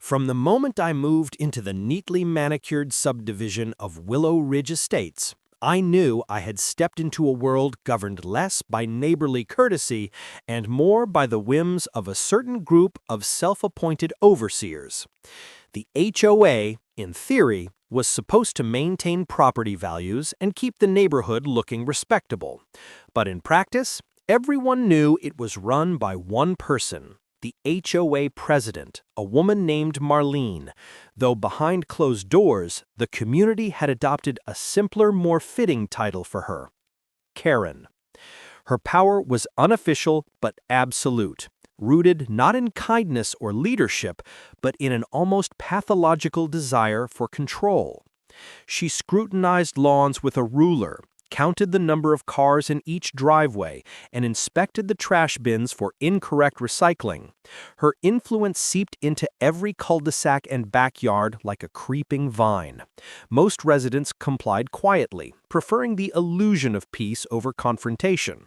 From the moment I moved into the neatly manicured subdivision of Willow Ridge Estates, I knew I had stepped into a world governed less by neighborly courtesy and more by the whims of a certain group of self-appointed overseers. The HOA, in theory, was supposed to maintain property values and keep the neighborhood looking respectable. But in practice, everyone knew it was run by one person, the HOA president, a woman named Marlene, though behind closed doors, the community had adopted a simpler, more fitting title for her: Karen. Her power was unofficial but absolute, rooted not in kindness or leadership, but in an almost pathological desire for control. She scrutinized lawns with a ruler, counted the number of cars in each driveway, and inspected the trash bins for incorrect recycling. Her influence seeped into every cul-de-sac and backyard like a creeping vine. Most residents complied quietly, preferring the illusion of peace over confrontation.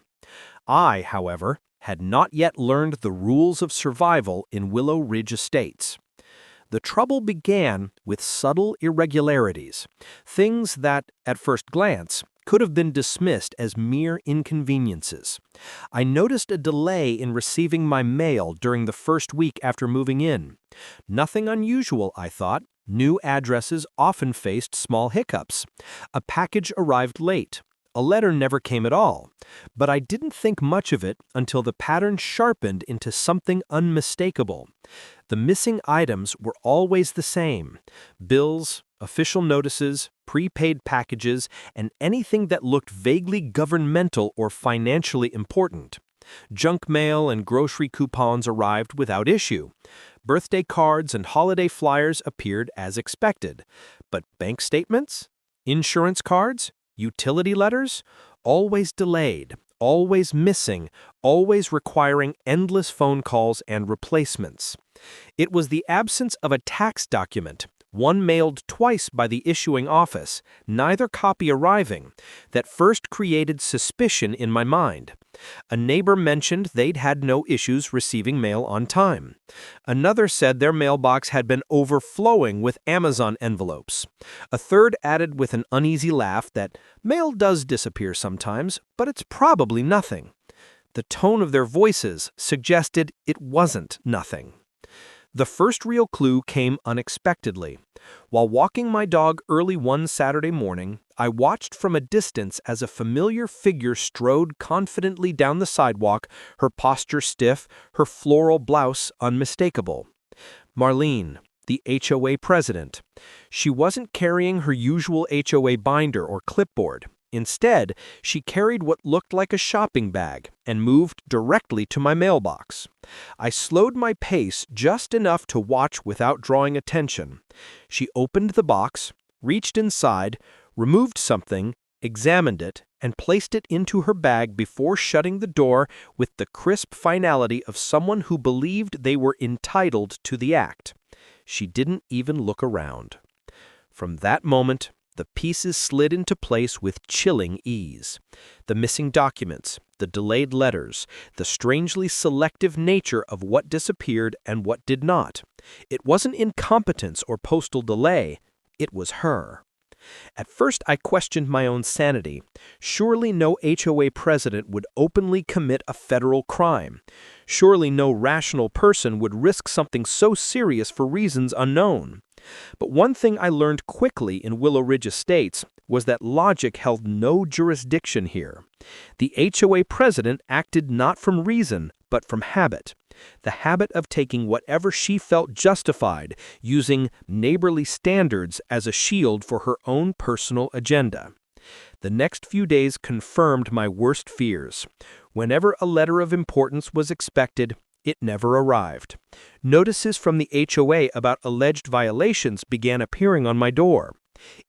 I, however, had not yet learned the rules of survival in Willow Ridge Estates. The trouble began with subtle irregularities, things that, at first glance, could have been dismissed as mere inconveniences. I noticed a delay in receiving my mail during the first week after moving in. Nothing unusual, I thought. New addresses often faced small hiccups. A package arrived late. A letter never came at all. But I didn't think much of it until the pattern sharpened into something unmistakable. The missing items were always the same: bills, official notices, prepaid packages, and anything that looked vaguely governmental or financially important. Junk mail and grocery coupons arrived without issue. Birthday cards and holiday flyers appeared as expected. But bank statements? Insurance cards? Utility letters? Always delayed, always missing, always requiring endless phone calls and replacements. It was the absence of a tax document, one mailed twice by the issuing office, neither copy arriving, that first created suspicion in my mind. A neighbor mentioned they'd had no issues receiving mail on time. Another said their mailbox had been overflowing with Amazon envelopes. A third added with an uneasy laugh that mail does disappear sometimes, but it's probably nothing. The tone of their voices suggested it wasn't nothing. The first real clue came unexpectedly. While walking my dog early one Saturday morning, I watched from a distance as a familiar figure strode confidently down the sidewalk, her posture stiff, her floral blouse unmistakable. Marlene, the HOA president. She wasn't carrying her usual HOA binder or clipboard. Instead, she carried what looked like a shopping bag and moved directly to my mailbox. I slowed my pace just enough to watch without drawing attention. She opened the box, reached inside, removed something, examined it, and placed it into her bag before shutting the door with the crisp finality of someone who believed they were entitled to the act. She didn't even look around. From that moment, the pieces slid into place with chilling ease. The missing documents, the delayed letters, the strangely selective nature of what disappeared and what did not. It wasn't incompetence or postal delay. It was her. At first, I questioned my own sanity. Surely no HOA president would openly commit a federal crime. Surely no rational person would risk something so serious for reasons unknown. But one thing I learned quickly in Willow Ridge Estates was that logic held no jurisdiction here. The HOA president acted not from reason, but from habit. The habit of taking whatever she felt justified, using neighborly standards as a shield for her own personal agenda. The next few days confirmed my worst fears. Whenever a letter of importance was expected, it never arrived. Notices from the HOA about alleged violations began appearing on my door.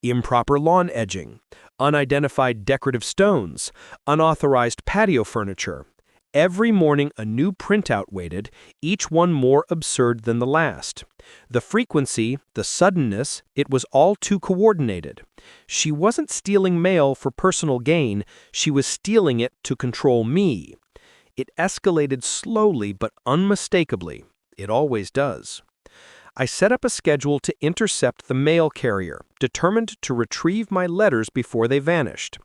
Improper lawn edging, unidentified decorative stones, unauthorized patio furniture. Every morning a new printout waited, each one more absurd than the last. The frequency, the suddenness, it was all too coordinated. She wasn't stealing mail for personal gain, she was stealing it to control me. It escalated slowly but unmistakably. It always does. I set up a schedule to intercept the mail carrier, determined to retrieve my letters before they vanished.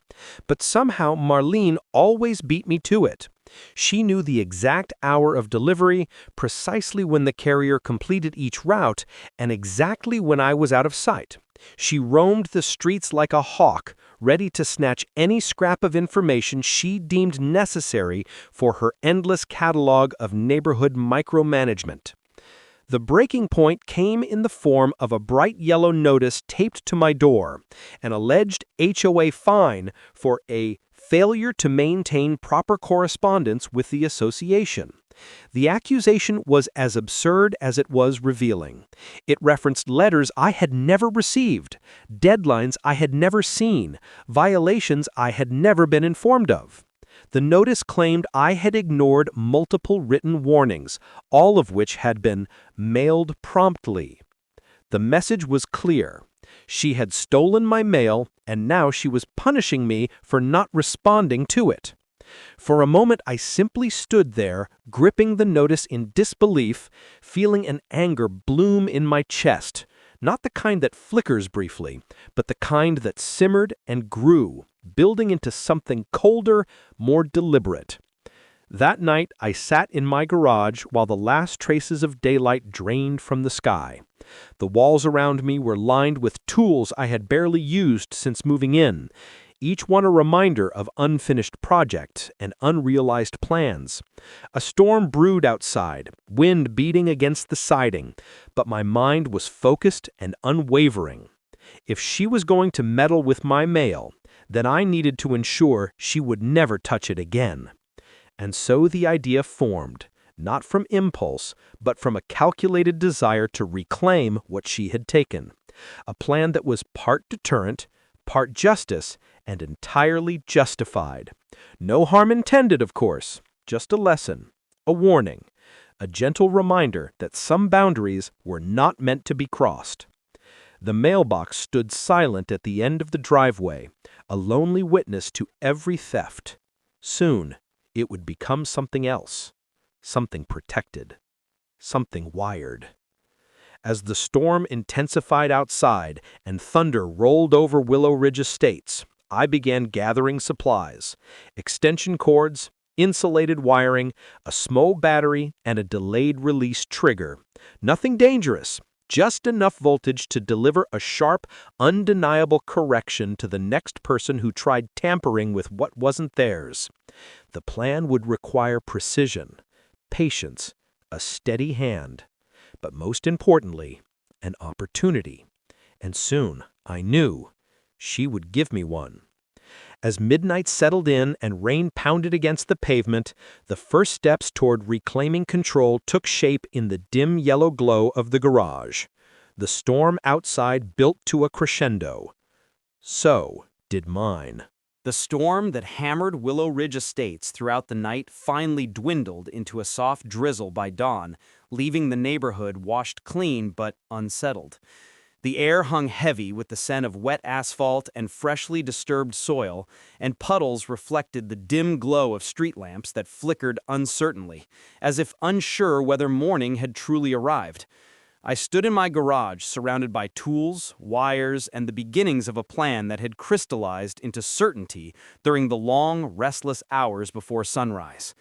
But somehow Marlene always beat me to it. She knew the exact hour of delivery, precisely when the carrier completed each route, and exactly when I was out of sight. She roamed the streets like a hawk, ready to snatch any scrap of information she deemed necessary for her endless catalog of neighborhood micromanagement. The breaking point came in the form of a bright yellow notice taped to my door, an alleged HOA fine for a failure to maintain proper correspondence with the association. The accusation was as absurd as it was revealing. It referenced letters I had never received, deadlines I had never seen, violations I had never been informed of. The notice claimed I had ignored multiple written warnings, all of which had been mailed promptly. The message was clear. She had stolen my mail, and now she was punishing me for not responding to it. For a moment I simply stood there, gripping the notice in disbelief, feeling an anger bloom in my chest, not the kind that flickers briefly, but the kind that simmered and grew, building into something colder, more deliberate. That night I sat in my garage while the last traces of daylight drained from the sky. The walls around me were lined with tools I had barely used since moving in, each one a reminder of unfinished projects and unrealized plans. A storm brewed outside, wind beating against the siding, but my mind was focused and unwavering. If she was going to meddle with my mail, then I needed to ensure she would never touch it again. And so the idea formed, not from impulse, but from a calculated desire to reclaim what she had taken. A plan that was part deterrent, part justice, and entirely justified. No harm intended, of course, just a lesson, a warning, a gentle reminder that some boundaries were not meant to be crossed. The mailbox stood silent at the end of the driveway, a lonely witness to every theft. Soon, it would become something else, something protected, something wired. As the storm intensified outside and thunder rolled over Willow Ridge Estates, I began gathering supplies, extension cords, insulated wiring, a small battery, and a delayed release trigger. Nothing dangerous, just enough voltage to deliver a sharp, undeniable correction to the next person who tried tampering with what wasn't theirs. The plan would require precision, patience, a steady hand, but most importantly, an opportunity. And soon, I knew, she would give me one. As midnight settled in and rain pounded against the pavement, the first steps toward reclaiming control took shape in the dim yellow glow of the garage. The storm outside built to a crescendo. So did mine. The storm that hammered Willow Ridge Estates throughout the night finally dwindled into a soft drizzle by dawn, leaving the neighborhood washed clean but unsettled. The air hung heavy with the scent of wet asphalt and freshly disturbed soil, and puddles reflected the dim glow of street lamps that flickered uncertainly, as if unsure whether morning had truly arrived. I stood in my garage, surrounded by tools, wires, and the beginnings of a plan that had crystallized into certainty during the long, restless hours before sunrise.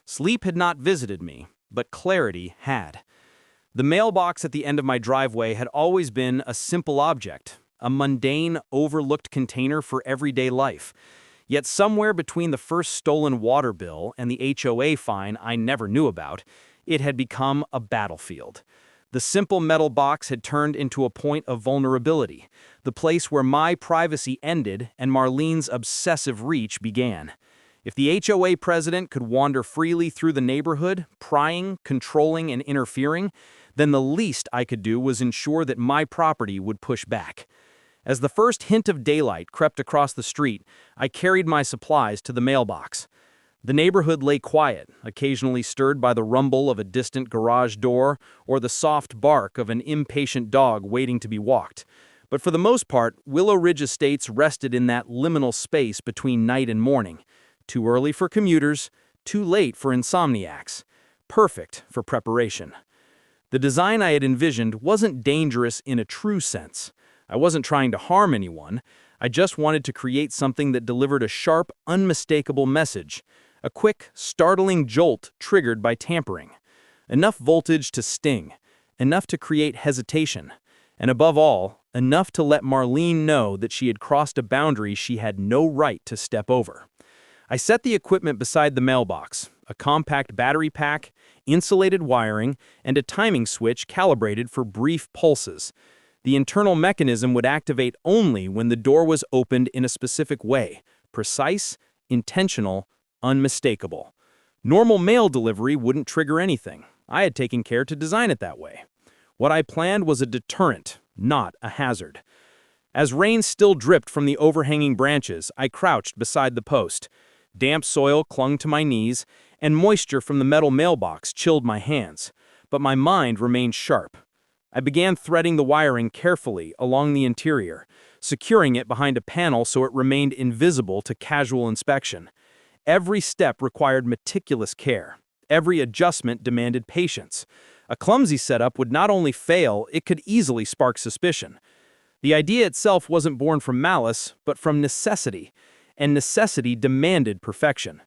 Sleep had not visited me, but clarity had. The mailbox at the end of my driveway had always been a simple object, a mundane, overlooked container for everyday life. Yet somewhere between the first stolen water bill and the HOA fine I never knew about, it had become a battlefield. The simple metal box had turned into a point of vulnerability, the place where my privacy ended and Marlene's obsessive reach began. If the HOA president could wander freely through the neighborhood, prying, controlling, and interfering, then the least I could do was ensure that my property would push back. As the first hint of daylight crept across the street, I carried my supplies to the mailbox. The neighborhood lay quiet, occasionally stirred by the rumble of a distant garage door or the soft bark of an impatient dog waiting to be walked. But for the most part, Willow Ridge Estates rested in that liminal space between night and morning. Too early for commuters, too late for insomniacs. Perfect for preparation. The design I had envisioned wasn't dangerous in a true sense. I wasn't trying to harm anyone. I just wanted to create something that delivered a sharp, unmistakable message. A quick, startling jolt triggered by tampering. Enough voltage to sting. Enough to create hesitation. And above all, enough to let Marlene know that she had crossed a boundary she had no right to step over. I set the equipment beside the mailbox, a compact battery pack, insulated wiring, and a timing switch calibrated for brief pulses. The internal mechanism would activate only when the door was opened in a specific way, precise, intentional, unmistakable. Normal mail delivery wouldn't trigger anything. I had taken care to design it that way. What I planned was a deterrent, not a hazard. As rain still dripped from the overhanging branches, I crouched beside the post. Damp soil clung to my knees, and moisture from the metal mailbox chilled my hands. But my mind remained sharp. I began threading the wiring carefully along the interior, securing it behind a panel so it remained invisible to casual inspection. Every step required meticulous care. Every adjustment demanded patience. A clumsy setup would not only fail, it could easily spark suspicion. The idea itself wasn't born from malice, but from necessity, and necessity demanded perfection.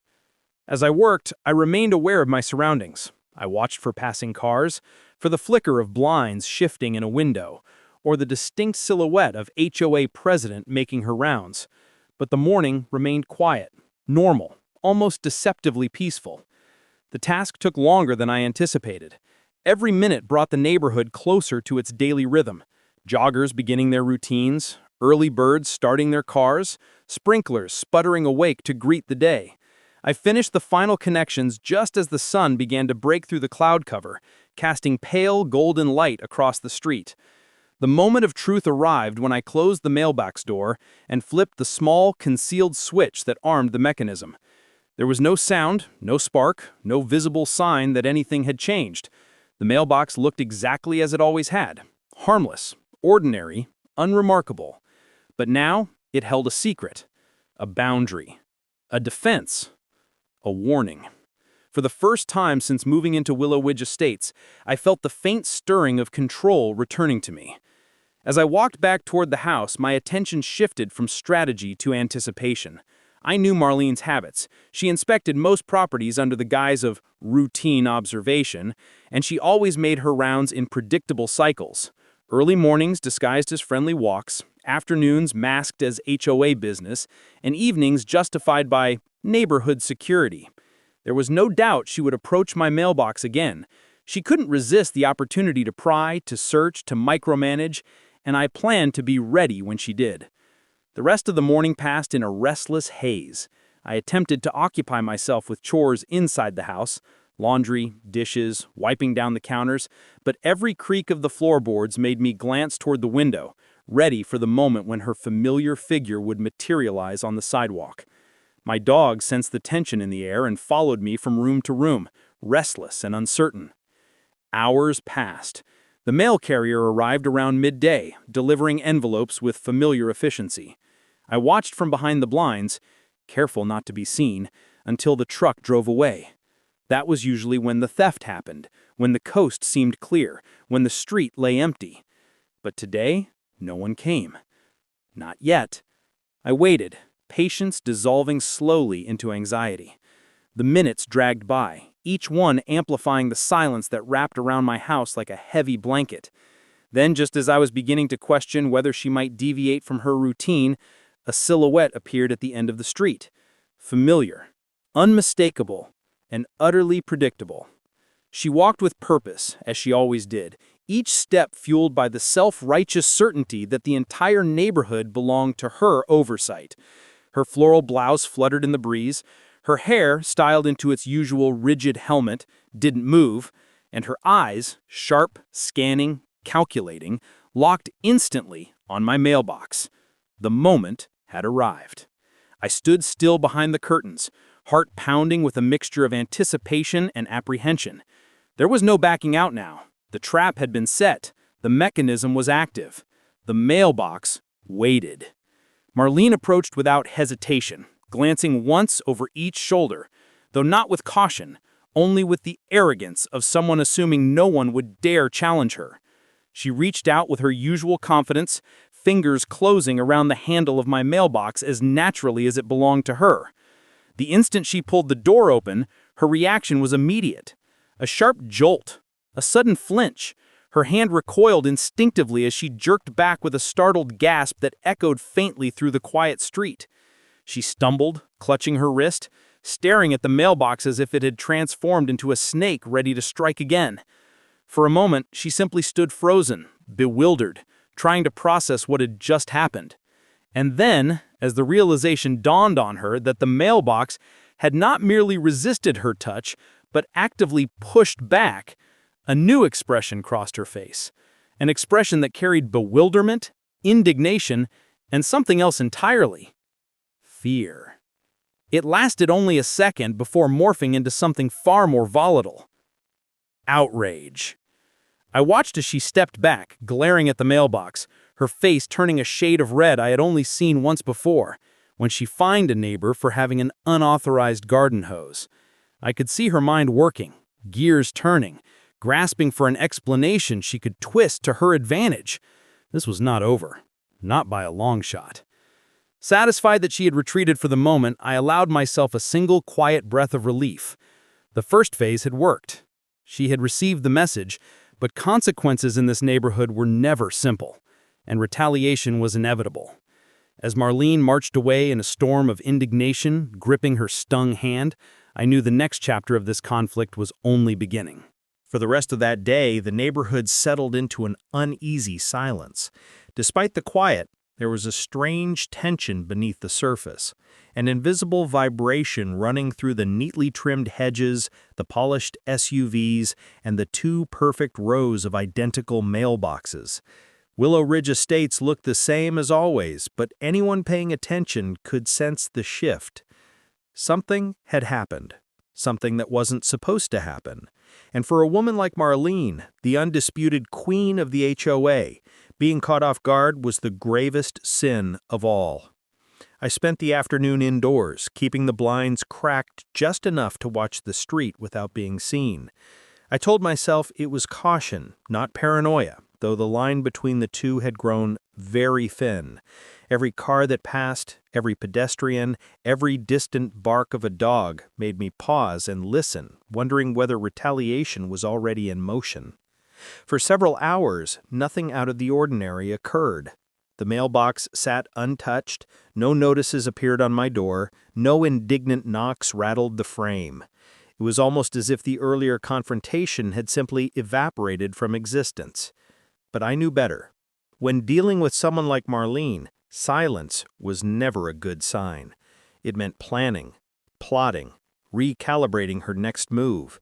As I worked, I remained aware of my surroundings. I watched for passing cars, for the flicker of blinds shifting in a window, or the distinct silhouette of HOA president making her rounds. But the morning remained quiet, normal, almost deceptively peaceful. The task took longer than I anticipated. Every minute brought the neighborhood closer to its daily rhythm. Joggers beginning their routines, early birds starting their cars, sprinklers sputtering awake to greet the day. I finished the final connections just as the sun began to break through the cloud cover, casting pale golden light across the street. The moment of truth arrived when I closed the mailbox door and flipped the small, concealed switch that armed the mechanism. There was no sound, no spark, no visible sign that anything had changed. The mailbox looked exactly as it always had, harmless, ordinary, unremarkable. But now it held a secret, a boundary, a defense, a warning. For the first time since moving into Willow Estates, I felt the faint stirring of control returning to me. As I walked back toward the house, my attention shifted from strategy to anticipation. I knew Marlene's habits. She inspected most properties under the guise of routine observation, and she always made her rounds in predictable cycles. Early mornings disguised as friendly walks, afternoons masked as HOA business, and evenings justified by neighborhood security. There was no doubt she would approach my mailbox again. She couldn't resist the opportunity to pry, to search, to micromanage, and I planned to be ready when she did. The rest of the morning passed in a restless haze. I attempted to occupy myself with chores inside the house, laundry, dishes, wiping down the counters, but every creak of the floorboards made me glance toward the window, ready for the moment when her familiar figure would materialize on the sidewalk. My dog sensed the tension in the air and followed me from room to room, restless and uncertain. Hours passed. The mail carrier arrived around midday, delivering envelopes with familiar efficiency. I watched from behind the blinds, careful not to be seen, until the truck drove away. That was usually when the theft happened, when the coast seemed clear, when the street lay empty. But today, no one came. Not yet. I waited, patience dissolving slowly into anxiety. The minutes dragged by, each one amplifying the silence that wrapped around my house like a heavy blanket. Then, just as I was beginning to question whether she might deviate from her routine, a silhouette appeared at the end of the street. Familiar, unmistakable, and utterly predictable. She walked with purpose, as she always did, each step fueled by the self-righteous certainty that the entire neighborhood belonged to her oversight. Her floral blouse fluttered in the breeze, her hair, styled into its usual rigid helmet, didn't move, and her eyes, sharp, scanning, calculating, locked instantly on my mailbox. The moment had arrived. I stood still behind the curtains, heart pounding with a mixture of anticipation and apprehension. There was no backing out now. The trap had been set. The mechanism was active. The mailbox waited. Marlene approached without hesitation, glancing once over each shoulder, though not with caution, only with the arrogance of someone assuming no one would dare challenge her. She reached out with her usual confidence, fingers closing around the handle of my mailbox as naturally as it belonged to her. The instant she pulled the door open, her reaction was immediate. A sharp jolt, a sudden flinch. Her hand recoiled instinctively as she jerked back with a startled gasp that echoed faintly through the quiet street. She stumbled, clutching her wrist, staring at the mailbox as if it had transformed into a snake ready to strike again. For a moment, she simply stood frozen, bewildered, trying to process what had just happened. And then, as the realization dawned on her that the mailbox had not merely resisted her touch, but actively pushed back, a new expression crossed her face. An expression that carried bewilderment, indignation, and something else entirely. Fear. It lasted only a second before morphing into something far more volatile. Outrage. I watched as she stepped back, glaring at the mailbox, her face turning a shade of red I had only seen once before, when she fined a neighbor for having an unauthorized garden hose. I could see her mind working, gears turning, grasping for an explanation she could twist to her advantage. This was not over. Not by a long shot. Satisfied that she had retreated for the moment, I allowed myself a single quiet breath of relief. The first phase had worked. She had received the message, but consequences in this neighborhood were never simple, and retaliation was inevitable. As Marlene marched away in a storm of indignation, gripping her stung hand, I knew the next chapter of this conflict was only beginning. For the rest of that day, the neighborhood settled into an uneasy silence. Despite the quiet, there was a strange tension beneath the surface, an invisible vibration running through the neatly trimmed hedges, the polished SUVs, and the two perfect rows of identical mailboxes. Willow Ridge Estates looked the same as always, but anyone paying attention could sense the shift. Something had happened, something that wasn't supposed to happen. And for a woman like Marlene, the undisputed queen of the HOA, being caught off guard was the gravest sin of all. I spent the afternoon indoors, keeping the blinds cracked just enough to watch the street without being seen. I told myself it was caution, not paranoia, though the line between the two had grown very thin. Every car that passed, every pedestrian, every distant bark of a dog made me pause and listen, wondering whether retaliation was already in motion. For several hours, nothing out of the ordinary occurred. The mailbox sat untouched, no notices appeared on my door, no indignant knocks rattled the frame. It was almost as if the earlier confrontation had simply evaporated from existence. But I knew better. When dealing with someone like Marlene, silence was never a good sign. It meant planning, plotting, recalibrating her next move.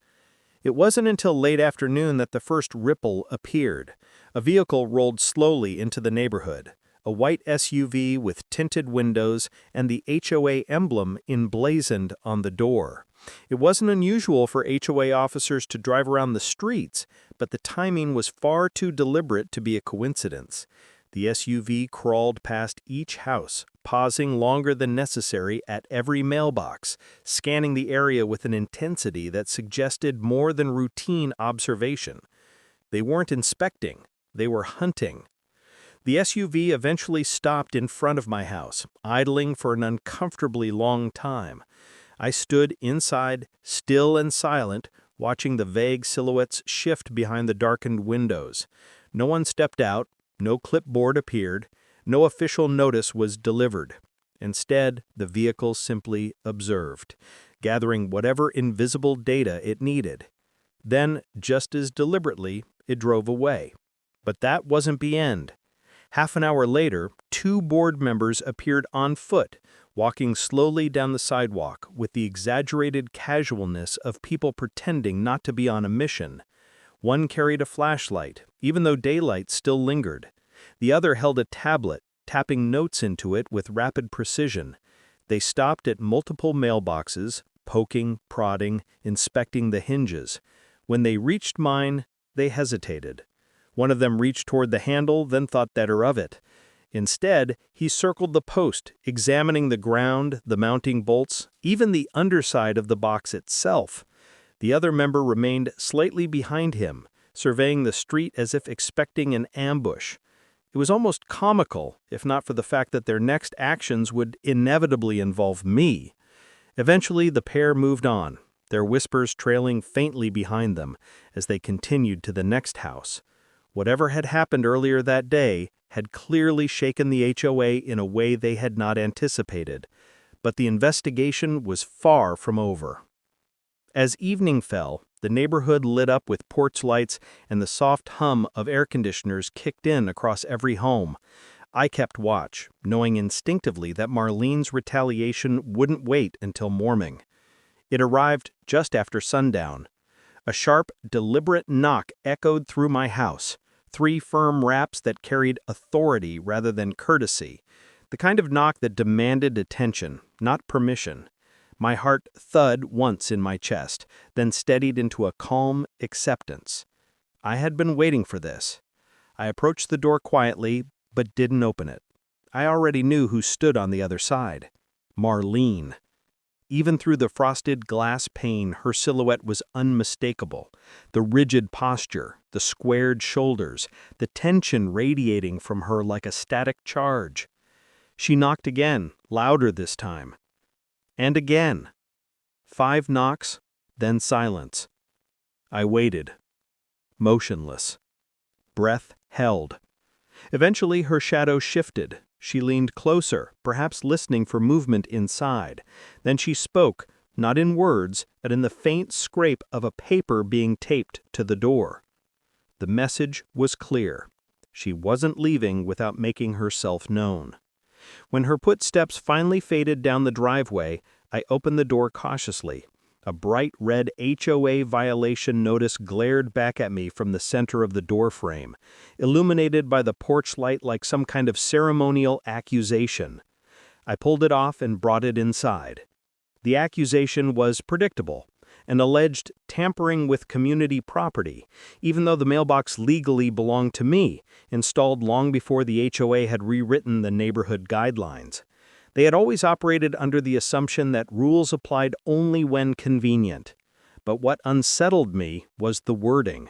It wasn't until late afternoon that the first ripple appeared. A vehicle rolled slowly into the neighborhood, a white SUV with tinted windows and the HOA emblem emblazoned on the door. It wasn't unusual for HOA officers to drive around the streets, but the timing was far too deliberate to be a coincidence. The SUV crawled past each house, pausing longer than necessary at every mailbox, scanning the area with an intensity that suggested more than routine observation. They weren't inspecting, they were hunting. The SUV eventually stopped in front of my house, idling for an uncomfortably long time. I stood inside, still and silent, watching the vague silhouettes shift behind the darkened windows. No one stepped out, no clipboard appeared, no official notice was delivered. Instead, the vehicle simply observed, gathering whatever invisible data it needed. Then, just as deliberately, it drove away. But that wasn't the end. Half an hour later, 2 board members appeared on foot, walking slowly down the sidewalk with the exaggerated casualness of people pretending not to be on a mission. One carried a flashlight, even though daylight still lingered. The other held a tablet, tapping notes into it with rapid precision. They stopped at multiple mailboxes, poking, prodding, inspecting the hinges. When they reached mine, they hesitated. One of them reached toward the handle, then thought better of it. Instead, he circled the post, examining the ground, the mounting bolts, even the underside of the box itself. The other member remained slightly behind him, surveying the street as if expecting an ambush. It was almost comical, if not for the fact that their next actions would inevitably involve me. Eventually, the pair moved on, their whispers trailing faintly behind them as they continued to the next house. Whatever had happened earlier that day had clearly shaken the HOA in a way they had not anticipated, but the investigation was far from over. As evening fell, the neighborhood lit up with porch lights and the soft hum of air conditioners kicked in across every home. I kept watch, knowing instinctively that Marlene's retaliation wouldn't wait until morning. It arrived just after sundown. A sharp, deliberate knock echoed through my house, 3 firm raps that carried authority rather than courtesy, the kind of knock that demanded attention, not permission. My heart thud once in my chest, then steadied into a calm acceptance. I had been waiting for this. I approached the door quietly, but didn't open it. I already knew who stood on the other side. Marlene. Even through the frosted glass pane, her silhouette was unmistakable. The rigid posture, the squared shoulders, the tension radiating from her like a static charge. She knocked again, louder this time. And again. 5 knocks, then silence. I waited, motionless. Breath held. Eventually her shadow shifted. She leaned closer, perhaps listening for movement inside. Then she spoke, not in words, but in the faint scrape of a paper being taped to the door. The message was clear. She wasn't leaving without making herself known. When her footsteps finally faded down the driveway, I opened the door cautiously. A bright red HOA violation notice glared back at me from the center of the doorframe, illuminated by the porch light like some kind of ceremonial accusation. I pulled it off and brought it inside. The accusation was predictable, an alleged tampering with community property, even though the mailbox legally belonged to me, installed long before the HOA had rewritten the neighborhood guidelines. They had always operated under the assumption that rules applied only when convenient. But what unsettled me was the wording.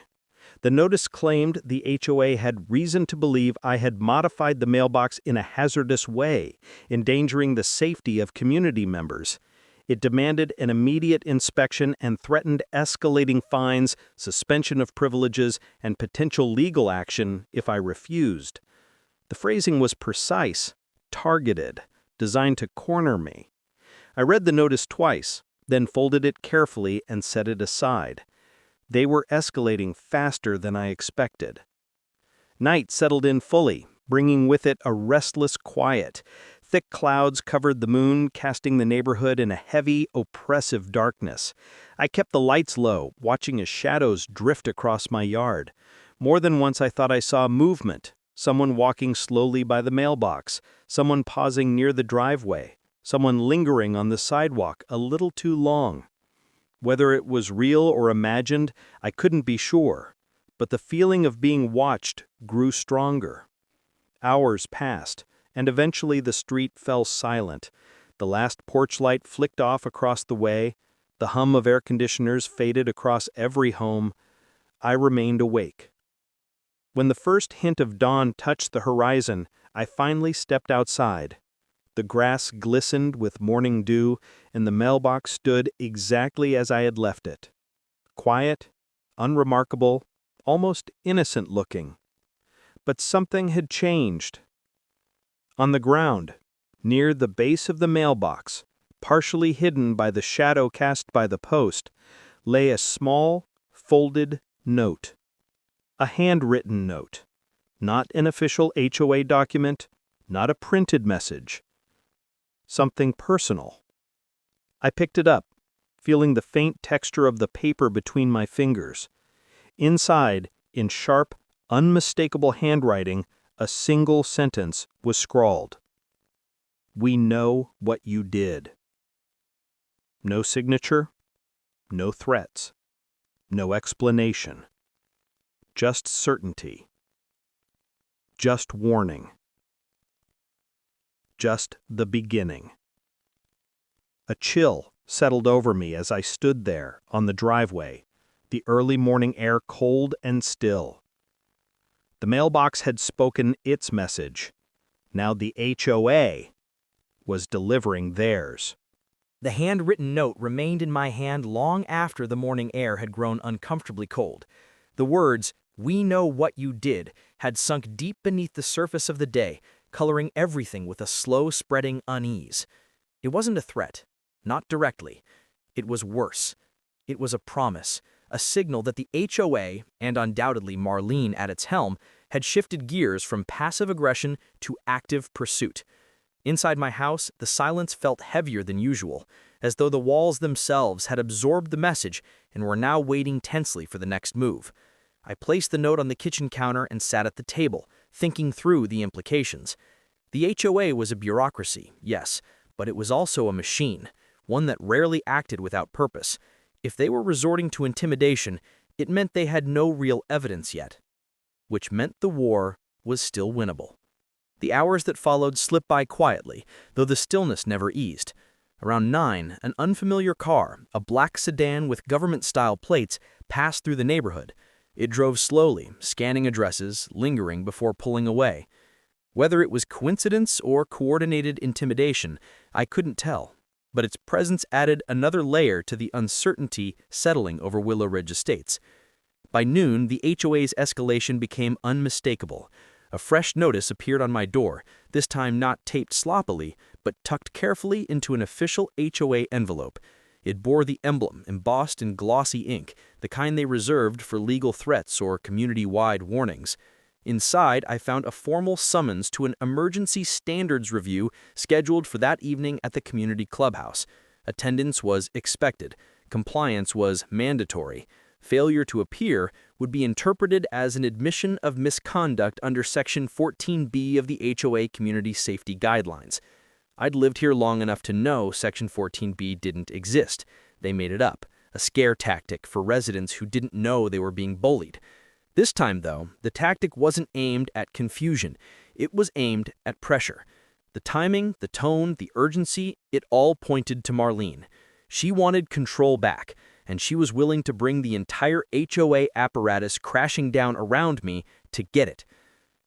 The notice claimed the HOA had reason to believe I had modified the mailbox in a hazardous way, endangering the safety of community members. It demanded an immediate inspection and threatened escalating fines, suspension of privileges, and potential legal action if I refused. The phrasing was precise, targeted, designed to corner me. I read the notice twice, then folded it carefully and set it aside. They were escalating faster than I expected. Night settled in fully, bringing with it a restless quiet. Thick clouds covered the moon, casting the neighborhood in a heavy, oppressive darkness. I kept the lights low, watching as shadows drift across my yard. More than once I thought I saw movement. Someone walking slowly by the mailbox, someone pausing near the driveway, someone lingering on the sidewalk a little too long. Whether it was real or imagined, I couldn't be sure, but the feeling of being watched grew stronger. Hours passed, and eventually the street fell silent. The last porch light flicked off across the way, the hum of air conditioners faded across every home. I remained awake. When the first hint of dawn touched the horizon, I finally stepped outside. The grass glistened with morning dew, and the mailbox stood exactly as I had left it. Quiet, unremarkable, almost innocent-looking. But something had changed. On the ground, near the base of the mailbox, partially hidden by the shadow cast by the post, lay a small, folded note. A handwritten note. Not an official HOA document, not a printed message. Something personal. I picked it up, feeling the faint texture of the paper between my fingers. Inside, in sharp, unmistakable handwriting, a single sentence was scrawled. "We know what you did." No signature, no threats, no explanation. Just certainty. Just warning. Just the beginning. A chill settled over me as I stood there on the driveway, the early morning air cold and still. The mailbox had spoken its message. Now the HOA was delivering theirs. The handwritten note remained in my hand long after the morning air had grown uncomfortably cold. The words, "We know what you did," had sunk deep beneath the surface of the day, coloring everything with a slow-spreading unease. It wasn't a threat, not directly. It was worse. It was a promise, a signal that the HOA, and undoubtedly Marlene at its helm, had shifted gears from passive aggression to active pursuit. Inside my house, the silence felt heavier than usual, as though the walls themselves had absorbed the message and were now waiting tensely for the next move. I placed the note on the kitchen counter and sat at the table, thinking through the implications. The HOA was a bureaucracy, yes, but it was also a machine, one that rarely acted without purpose. If they were resorting to intimidation, it meant they had no real evidence yet, which meant the war was still winnable. The hours that followed slipped by quietly, though the stillness never eased. Around 9, an unfamiliar car, a black sedan with government-style plates, passed through the neighborhood. It drove slowly, scanning addresses, lingering before pulling away. Whether it was coincidence or coordinated intimidation, I couldn't tell, but its presence added another layer to the uncertainty settling over Willow Ridge Estates. By noon, the HOA's escalation became unmistakable. A fresh notice appeared on my door, this time not taped sloppily, but tucked carefully into an official HOA envelope. It bore the emblem embossed in glossy ink, the kind they reserved for legal threats or community-wide warnings. Inside, I found a formal summons to an emergency standards review scheduled for that evening at the community clubhouse. Attendance was expected. Compliance was mandatory. Failure to appear would be interpreted as an admission of misconduct under Section 14B of the HOA Community Safety Guidelines. I'd lived here long enough to know Section 14B didn't exist. They made it up, a scare tactic for residents who didn't know they were being bullied. This time, though, the tactic wasn't aimed at confusion. It was aimed at pressure. The timing, the tone, the urgency, it all pointed to Marlene. She wanted control back, and she was willing to bring the entire HOA apparatus crashing down around me to get it.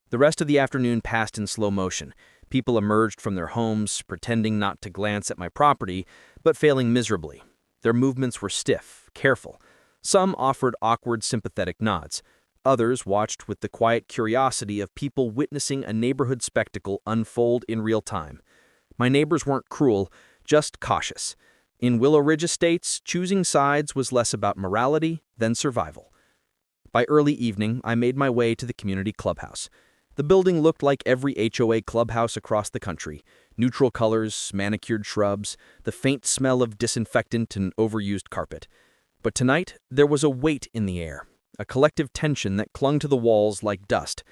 The rest of the afternoon passed in slow motion. People emerged from their homes, pretending not to glance at my property, but failing miserably. Their movements were stiff, careful. Some offered awkward, sympathetic nods. Others watched with the quiet curiosity of people witnessing a neighborhood spectacle unfold in real time. My neighbors weren't cruel, just cautious. In Willow Ridge Estates, choosing sides was less about morality than survival. By early evening, I made my way to the community clubhouse. The building looked like every HOA clubhouse across the country. Neutral colors, manicured shrubs, the faint smell of disinfectant and overused carpet. But tonight, there was a weight in the air, a collective tension that clung to the walls like dust.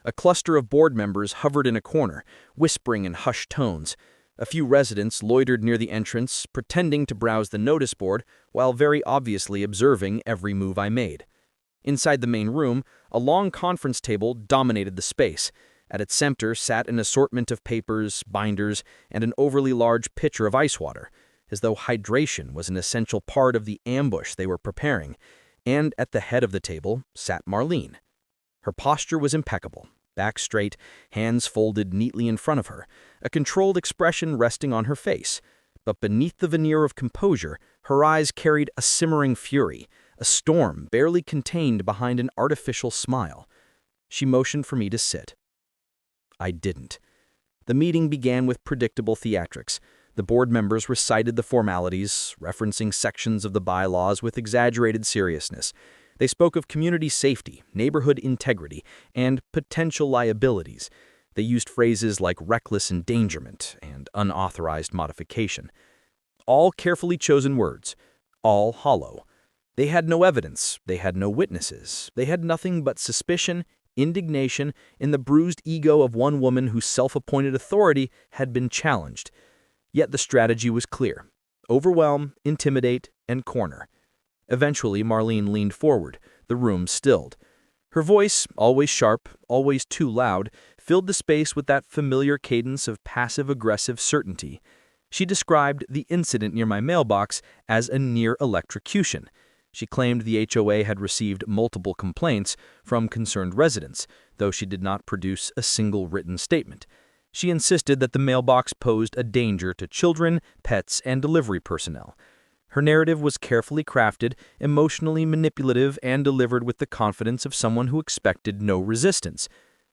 A cluster of board members hovered in a corner, whispering in hushed tones. A few residents loitered near the entrance, pretending to browse the notice board while very obviously observing every move I made. Inside the main room, a long conference table dominated the space. At its center sat an assortment of papers, binders, and an overly large pitcher of ice water, as though hydration was an essential part of the ambush they were preparing. And at the head of the table sat Marlene. Her posture was impeccable, back straight, hands folded neatly in front of her, a controlled expression resting on her face. But beneath the veneer of composure, her eyes carried a simmering fury, a storm barely contained behind an artificial smile. She motioned for me to sit. I didn't. The meeting began with predictable theatrics. The board members recited the formalities, referencing sections of the bylaws with exaggerated seriousness. They spoke of community safety, neighborhood integrity, and potential liabilities. They used phrases like reckless endangerment and unauthorized modification. All carefully chosen words, all hollow. They had no evidence, they had no witnesses, they had nothing but suspicion, indignation, and the bruised ego of one woman whose self-appointed authority had been challenged. Yet the strategy was clear. Overwhelm, intimidate, and corner. Eventually, Marlene leaned forward. The room stilled. Her voice, always sharp, always too loud, filled the space with that familiar cadence of passive-aggressive certainty. She described the incident near my mailbox as a near electrocution. She claimed the HOA had received multiple complaints from concerned residents, though she did not produce a single written statement. She insisted that the mailbox posed a danger to children, pets, and delivery personnel. Her narrative was carefully crafted, emotionally manipulative, and delivered with the confidence of someone who expected no resistance.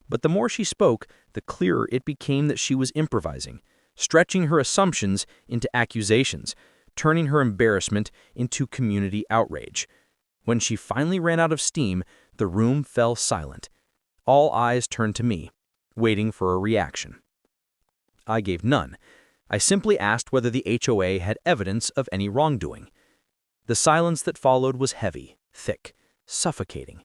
But the more she spoke, the clearer it became that she was improvising, stretching her assumptions into accusations, turning her embarrassment into community outrage. When she finally ran out of steam, the room fell silent. All eyes turned to me, waiting for a reaction. I gave none. I simply asked whether the HOA had evidence of any wrongdoing. The silence that followed was heavy, thick, suffocating.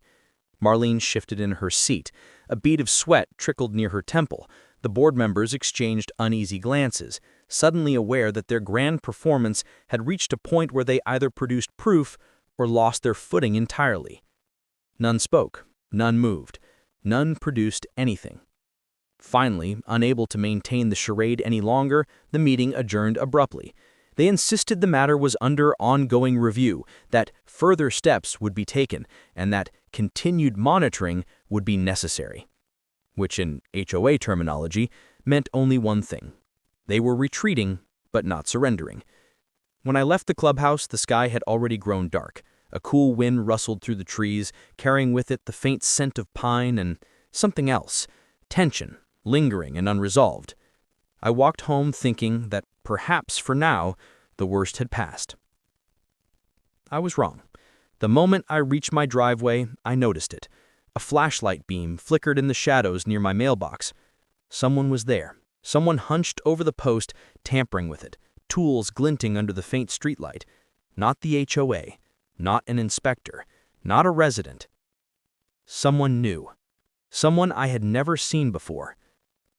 Marlene shifted in her seat. A bead of sweat trickled near her temple. The board members exchanged uneasy glances, suddenly aware that their grand performance had reached a point where they either produced proof or lost their footing entirely. None spoke, none moved, none produced anything. Finally, unable to maintain the charade any longer, the meeting adjourned abruptly. They insisted the matter was under ongoing review, that further steps would be taken, and that continued monitoring would be necessary. Which in HOA terminology meant only one thing. They were retreating, but not surrendering. When I left the clubhouse, the sky had already grown dark. A cool wind rustled through the trees, carrying with it the faint scent of pine and something else, tension, lingering and unresolved. I walked home thinking that perhaps for now, the worst had passed. I was wrong. The moment I reached my driveway, I noticed it. A flashlight beam flickered in the shadows near my mailbox. Someone was there. Someone hunched over the post, tampering with it, tools glinting under the faint streetlight. Not the HOA, not an inspector, not a resident. Someone new. Someone I had never seen before.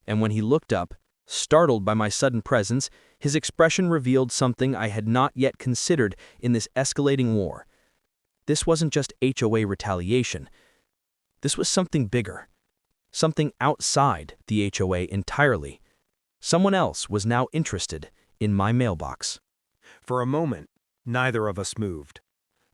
And when he looked up, startled by my sudden presence, his expression revealed something I had not yet considered in this escalating war. This wasn't just HOA retaliation. This was something bigger. Something outside the HOA entirely. Someone else was now interested in my mailbox. For a moment, neither of us moved.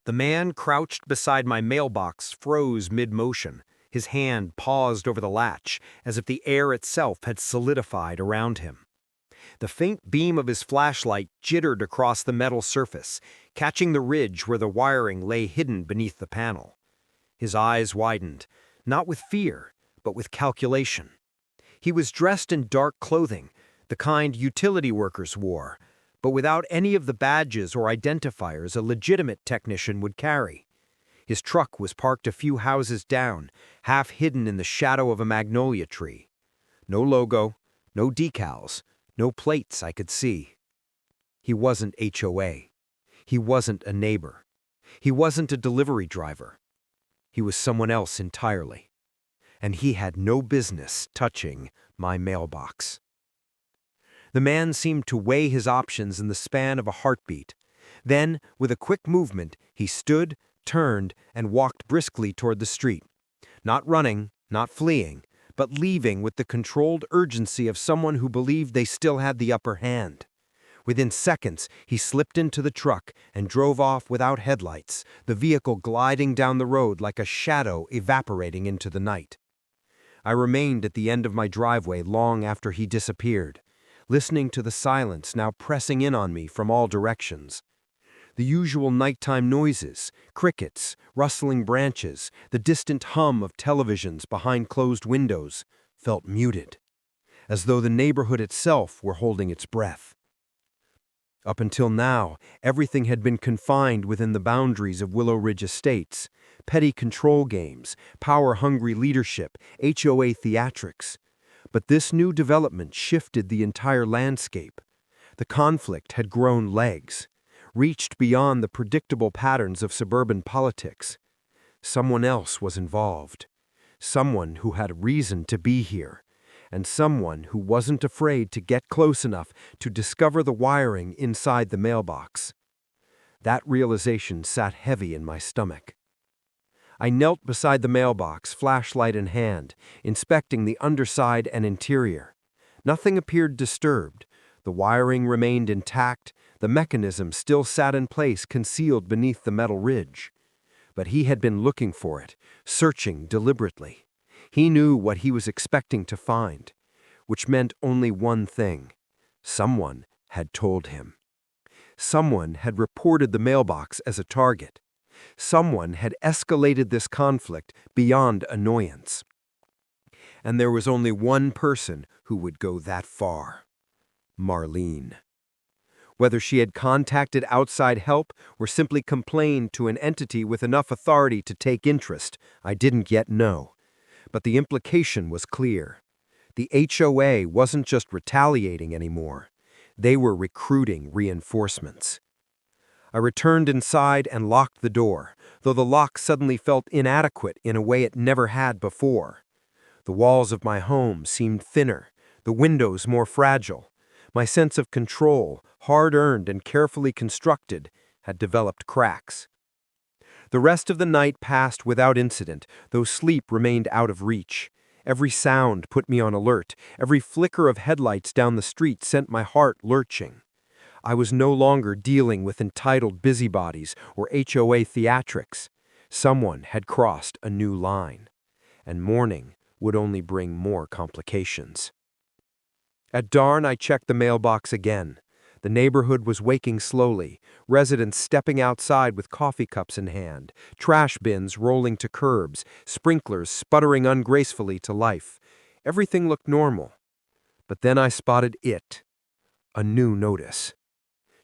The man crouched beside my mailbox froze mid-motion. His hand paused over the latch, as if the air itself had solidified around him. The faint beam of his flashlight jittered across the metal surface, catching the ridge where the wiring lay hidden beneath the panel. His eyes widened, not with fear, but with calculation. He was dressed in dark clothing, the kind utility workers wore, but without any of the badges or identifiers a legitimate technician would carry. His truck was parked a few houses down, half hidden in the shadow of a magnolia tree. No logo, no decals, no plates I could see. He wasn't HOA. He wasn't a neighbor. He wasn't a delivery driver. He was someone else entirely. And he had no business touching my mailbox. The man seemed to weigh his options in the span of a heartbeat. Then, with a quick movement, he stood, turned, and walked briskly toward the street. Not running, not fleeing, but leaving with the controlled urgency of someone who believed they still had the upper hand. Within seconds, he slipped into the truck and drove off without headlights, the vehicle gliding down the road like a shadow evaporating into the night. I remained at the end of my driveway long after he disappeared, listening to the silence now pressing in on me from all directions. The usual nighttime noises, crickets, rustling branches, the distant hum of televisions behind closed windows, felt muted, as though the neighborhood itself were holding its breath. Up until now, everything had been confined within the boundaries of Willow Ridge Estates: petty control games, power-hungry leadership, HOA theatrics. But this new development shifted the entire landscape. The conflict had grown legs, reached beyond the predictable patterns of suburban politics. Someone else was involved, someone who had reason to be here, and someone who wasn't afraid to get close enough to discover the wiring inside the mailbox. That realization sat heavy in my stomach. I knelt beside the mailbox, flashlight in hand, inspecting the underside and interior. Nothing appeared disturbed. The wiring remained intact, the mechanism still sat in place concealed beneath the metal ridge. But he had been looking for it, searching deliberately. He knew what he was expecting to find, which meant only one thing. Someone had told him. Someone had reported the mailbox as a target. Someone had escalated this conflict beyond annoyance. And there was only one person who would go that far. Marlene. Whether she had contacted outside help or simply complained to an entity with enough authority to take interest, I didn't yet know. But the implication was clear. The HOA wasn't just retaliating anymore. They were recruiting reinforcements. I returned inside and locked the door, though the lock suddenly felt inadequate in a way it never had before. The walls of my home seemed thinner, the windows more fragile. My sense of control, hard-earned and carefully constructed, had developed cracks. The rest of the night passed without incident, though sleep remained out of reach. Every sound put me on alert. Every flicker of headlights down the street sent my heart lurching. I was no longer dealing with entitled busybodies or HOA theatrics. Someone had crossed a new line, and morning would only bring more complications. At dawn, I checked the mailbox again. The neighborhood was waking slowly, residents stepping outside with coffee cups in hand, trash bins rolling to curbs, sprinklers sputtering ungracefully to life. Everything looked normal. But then I spotted it. A new notice.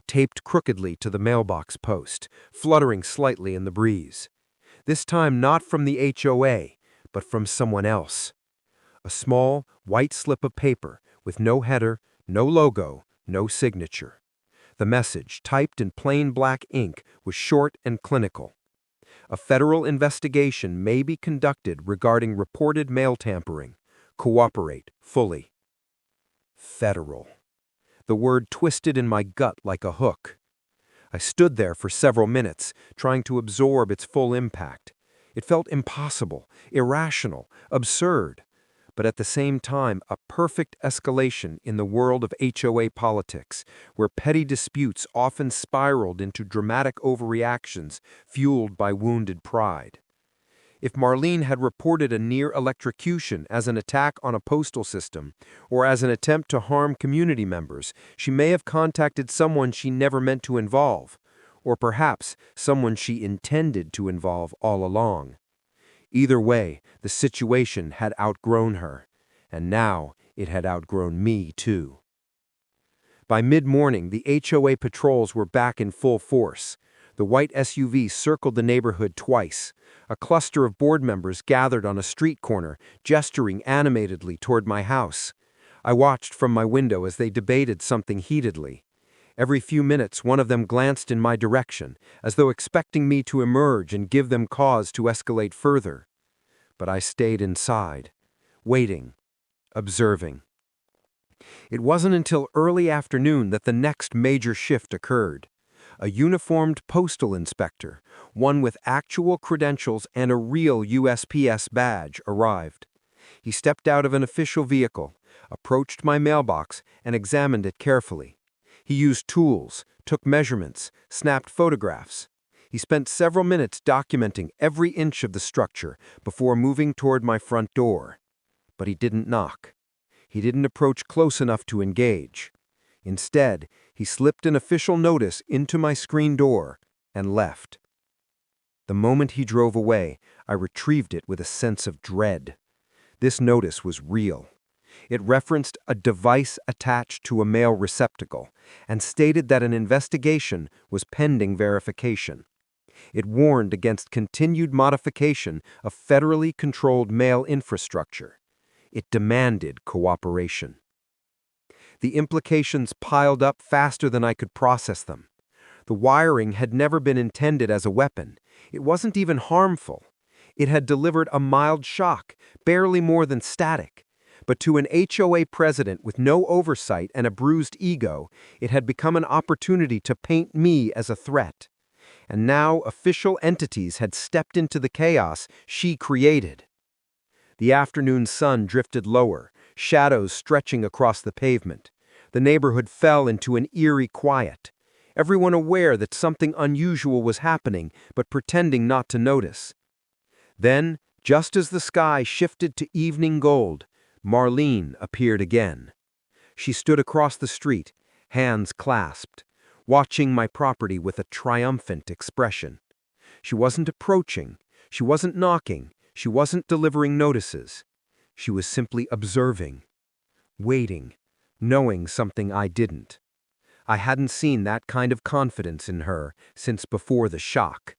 Taped crookedly to the mailbox post, fluttering slightly in the breeze. This time not from the HOA, but from someone else. A small, white slip of paper with no header, no logo, no signature. The message, typed in plain black ink, was short and clinical. A federal investigation may be conducted regarding reported mail tampering. Cooperate fully. Federal. The word twisted in my gut like a hook. I stood there for several minutes, trying to absorb its full impact. It felt impossible, irrational, absurd, but at the same time a perfect escalation in the world of HOA politics, where petty disputes often spiraled into dramatic overreactions fueled by wounded pride. If Marlene had reported a near electrocution as an attack on a postal system or as an attempt to harm community members, she may have contacted someone she never meant to involve, or perhaps someone she intended to involve all along. Either way, the situation had outgrown her, and now it had outgrown me too. By mid-morning, the HOA patrols were back in full force. The white SUV circled the neighborhood twice. A cluster of board members gathered on a street corner, gesturing animatedly toward my house. I watched from my window as they debated something heatedly. Every few minutes, one of them glanced in my direction, as though expecting me to emerge and give them cause to escalate further. But I stayed inside, waiting, observing. It wasn't until early afternoon that the next major shift occurred. A uniformed postal inspector, one with actual credentials and a real USPS badge, arrived. He stepped out of an official vehicle, approached my mailbox, and examined it carefully. He used tools, took measurements, snapped photographs. He spent several minutes documenting every inch of the structure before moving toward my front door. But he didn't knock. He didn't approach close enough to engage. Instead, he slipped an official notice into my screen door and left. The moment he drove away, I retrieved it with a sense of dread. This notice was real. It referenced a device attached to a mail receptacle and stated that an investigation was pending verification. It warned against continued modification of federally controlled mail infrastructure. It demanded cooperation. The implications piled up faster than I could process them. The wiring had never been intended as a weapon. It wasn't even harmful. It had delivered a mild shock, barely more than static. But to an HOA president with no oversight and a bruised ego, it had become an opportunity to paint me as a threat. And now official entities had stepped into the chaos she created. The afternoon sun drifted lower, shadows stretching across the pavement. The neighborhood fell into an eerie quiet. Everyone aware that something unusual was happening, but pretending not to notice. Then, just as the sky shifted to evening gold, Marlene appeared again. She stood across the street, hands clasped, watching my property with a triumphant expression. She wasn't approaching, she wasn't knocking, she wasn't delivering notices. She was simply observing, waiting, knowing something I didn't. I hadn't seen that kind of confidence in her since before the shock.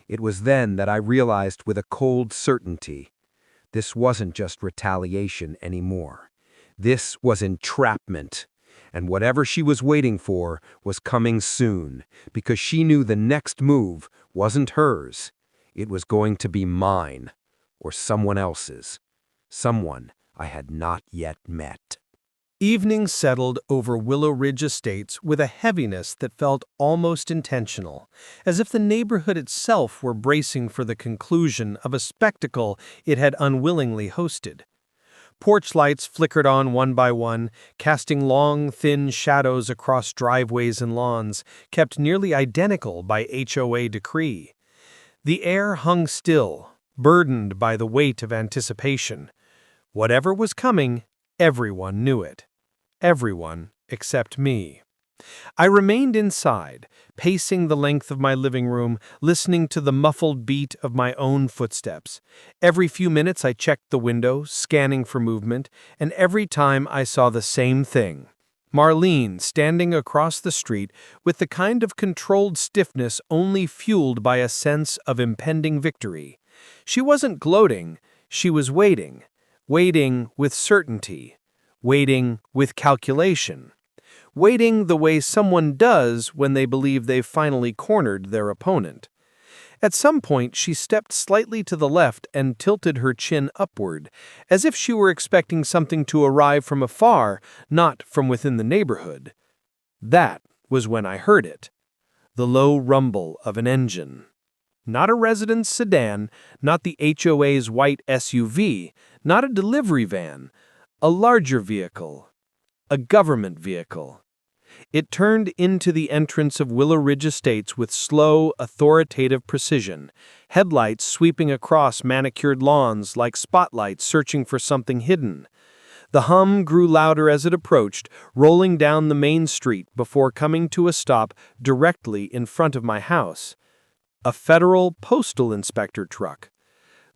It was then that I realized with a cold certainty, this wasn't just retaliation anymore. This was entrapment. And whatever she was waiting for was coming soon, because she knew the next move wasn't hers. It was going to be mine, or someone else's. Someone I had not yet met. Evening settled over Willow Ridge Estates with a heaviness that felt almost intentional, as if the neighborhood itself were bracing for the conclusion of a spectacle it had unwillingly hosted. Porch lights flickered on one by one, casting long, thin shadows across driveways and lawns, kept nearly identical by HOA decree. The air hung still, burdened by the weight of anticipation. Whatever was coming, everyone knew it. Everyone except me. I remained inside, pacing the length of my living room, listening to the muffled beat of my own footsteps. Every few minutes I checked the window, scanning for movement, and every time I saw the same thing. Marlene standing across the street with the kind of controlled stiffness only fueled by a sense of impending victory. She wasn't gloating, she was waiting. Waiting with certainty. Waiting with calculation. Waiting the way someone does when they believe they've finally cornered their opponent. At some point, she stepped slightly to the left and tilted her chin upward, as if she were expecting something to arrive from afar, not from within the neighborhood. That was when I heard it. The low rumble of an engine. Not a residence sedan, not the HOA's white SUV, not a delivery van, a larger vehicle, a government vehicle. It turned into the entrance of Willow Ridge Estates with slow, authoritative precision, headlights sweeping across manicured lawns like spotlights searching for something hidden. The hum grew louder as it approached, rolling down the main street before coming to a stop directly in front of my house. A federal postal inspector truck.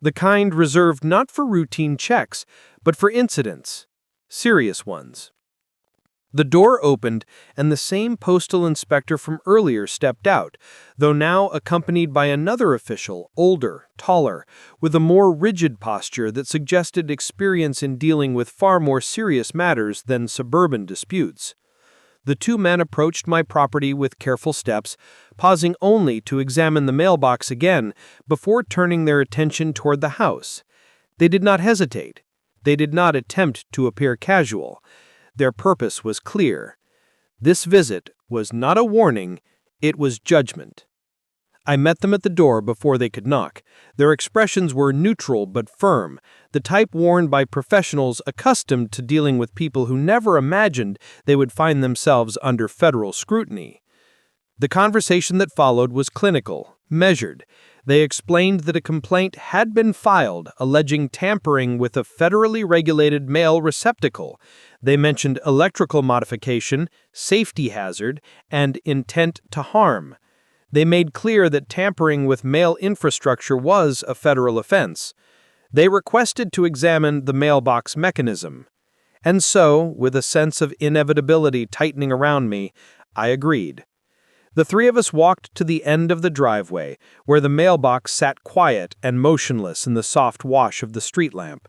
The kind reserved not for routine checks, but for incidents. Serious ones. The door opened, and the same postal inspector from earlier stepped out, though now accompanied by another official, older, taller, with a more rigid posture that suggested experience in dealing with far more serious matters than suburban disputes. The two men approached my property with careful steps, pausing only to examine the mailbox again before turning their attention toward the house. They did not hesitate. They did not attempt to appear casual. Their purpose was clear. This visit was not a warning, it was judgment. I met them at the door before they could knock. Their expressions were neutral but firm, the type worn by professionals accustomed to dealing with people who never imagined they would find themselves under federal scrutiny. The conversation that followed was clinical, measured. They explained that a complaint had been filed alleging tampering with a federally regulated mail receptacle. They mentioned electrical modification, safety hazard, and intent to harm. They made clear that tampering with mail infrastructure was a federal offense. They requested to examine the mailbox mechanism. And so, with a sense of inevitability tightening around me, I agreed. The three of us walked to the end of the driveway, where the mailbox sat quiet and motionless in the soft wash of the street lamp.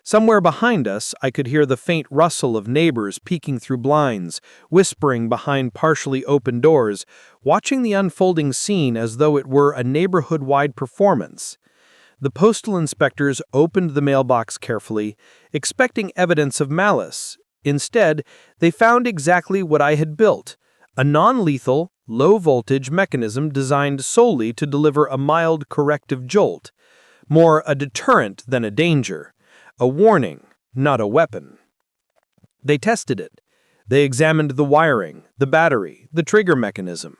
Somewhere behind us, I could hear the faint rustle of neighbors peeking through blinds, whispering behind partially open doors, watching the unfolding scene as though it were a neighborhood-wide performance. The postal inspectors opened the mailbox carefully, expecting evidence of malice. Instead, they found exactly what I had built, a non-lethal, low-voltage mechanism designed solely to deliver a mild corrective jolt, more a deterrent than a danger, a warning, not a weapon. They tested it. They examined the wiring, the battery, the trigger mechanism.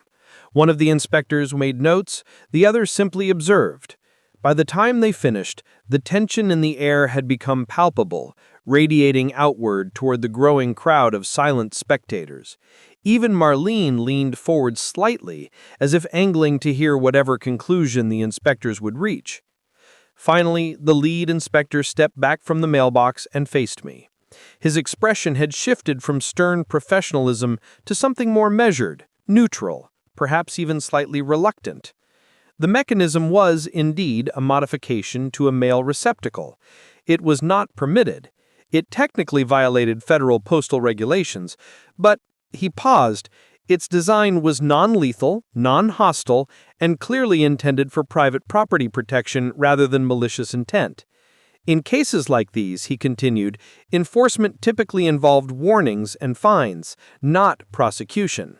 One of the inspectors made notes, the other simply observed. By the time they finished, the tension in the air had become palpable, radiating outward toward the growing crowd of silent spectators. Even Marlene leaned forward slightly, as if angling to hear whatever conclusion the inspectors would reach. Finally, the lead inspector stepped back from the mailbox and faced me. His expression had shifted from stern professionalism to something more measured, neutral, perhaps even slightly reluctant. The mechanism was, indeed, a modification to a mail receptacle. It was not permitted. It technically violated federal postal regulations, but, he paused, its design was non-lethal, non-hostile, and clearly intended for private property protection rather than malicious intent. In cases like these, he continued, enforcement typically involved warnings and fines, not prosecution.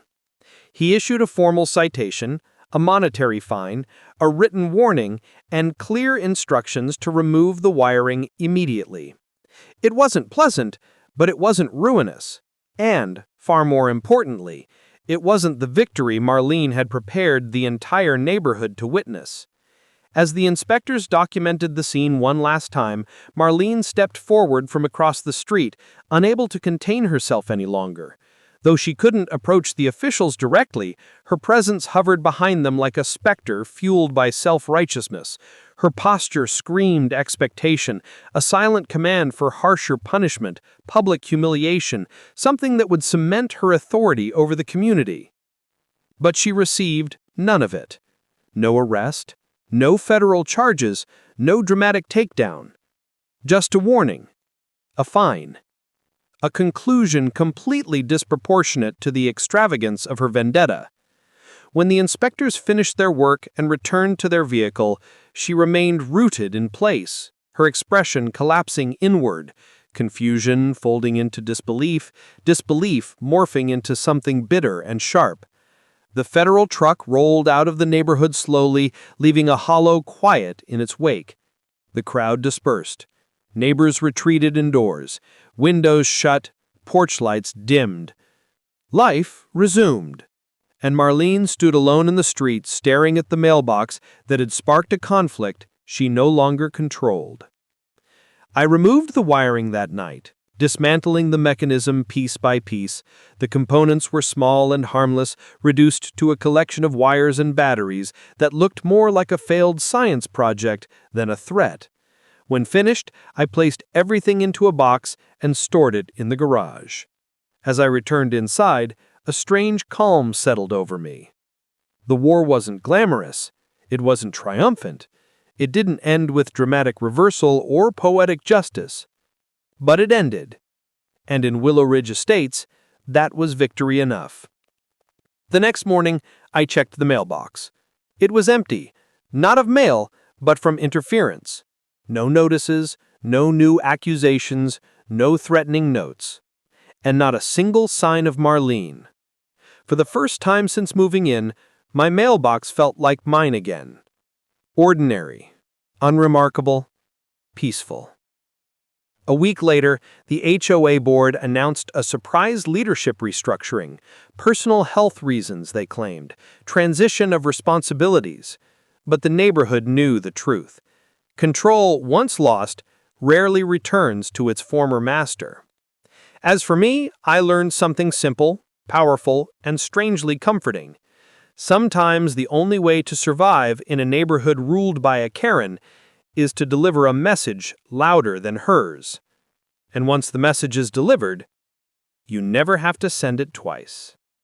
He issued a formal citation, a monetary fine, a written warning, and clear instructions to remove the wiring immediately. It wasn't pleasant, but it wasn't ruinous. And, far more importantly, it wasn't the victory Marlene had prepared the entire neighborhood to witness. As the inspectors documented the scene one last time, Marlene stepped forward from across the street, unable to contain herself any longer. Though she couldn't approach the officials directly, her presence hovered behind them like a specter fueled by self-righteousness. Her posture screamed expectation, a silent command for harsher punishment, public humiliation, something that would cement her authority over the community. But she received none of it. No arrest, no federal charges, no dramatic takedown. Just a warning, a fine. A conclusion completely disproportionate to the extravagance of her vendetta. When the inspectors finished their work and returned to their vehicle, she remained rooted in place, her expression collapsing inward, confusion folding into disbelief, disbelief morphing into something bitter and sharp. The federal truck rolled out of the neighborhood slowly, leaving a hollow quiet in its wake. The crowd dispersed. Neighbors retreated indoors. Windows shut, porch lights dimmed. Life resumed, and Marlene stood alone in the street staring at the mailbox that had sparked a conflict she no longer controlled. I removed the wiring that night, dismantling the mechanism piece by piece. The components were small and harmless, reduced to a collection of wires and batteries that looked more like a failed science project than a threat. When finished, I placed everything into a box and stored it in the garage. As I returned inside, a strange calm settled over me. The war wasn't glamorous. It wasn't triumphant. It didn't end with dramatic reversal or poetic justice. But it ended. And in Willow Ridge Estates, that was victory enough. The next morning, I checked the mailbox. It was empty, not of mail, but from interference. No notices, no new accusations, no threatening notes. And not a single sign of Marlene. For the first time since moving in, my mailbox felt like mine again. Ordinary, unremarkable, peaceful. A week later, the HOA board announced a surprise leadership restructuring, personal health reasons, they claimed, transition of responsibilities. But the neighborhood knew the truth. Control, once lost, rarely returns to its former master. As for me, I learned something simple, powerful, and strangely comforting. Sometimes the only way to survive in a neighborhood ruled by a Karen is to deliver a message louder than hers. And once the message is delivered, you never have to send it twice.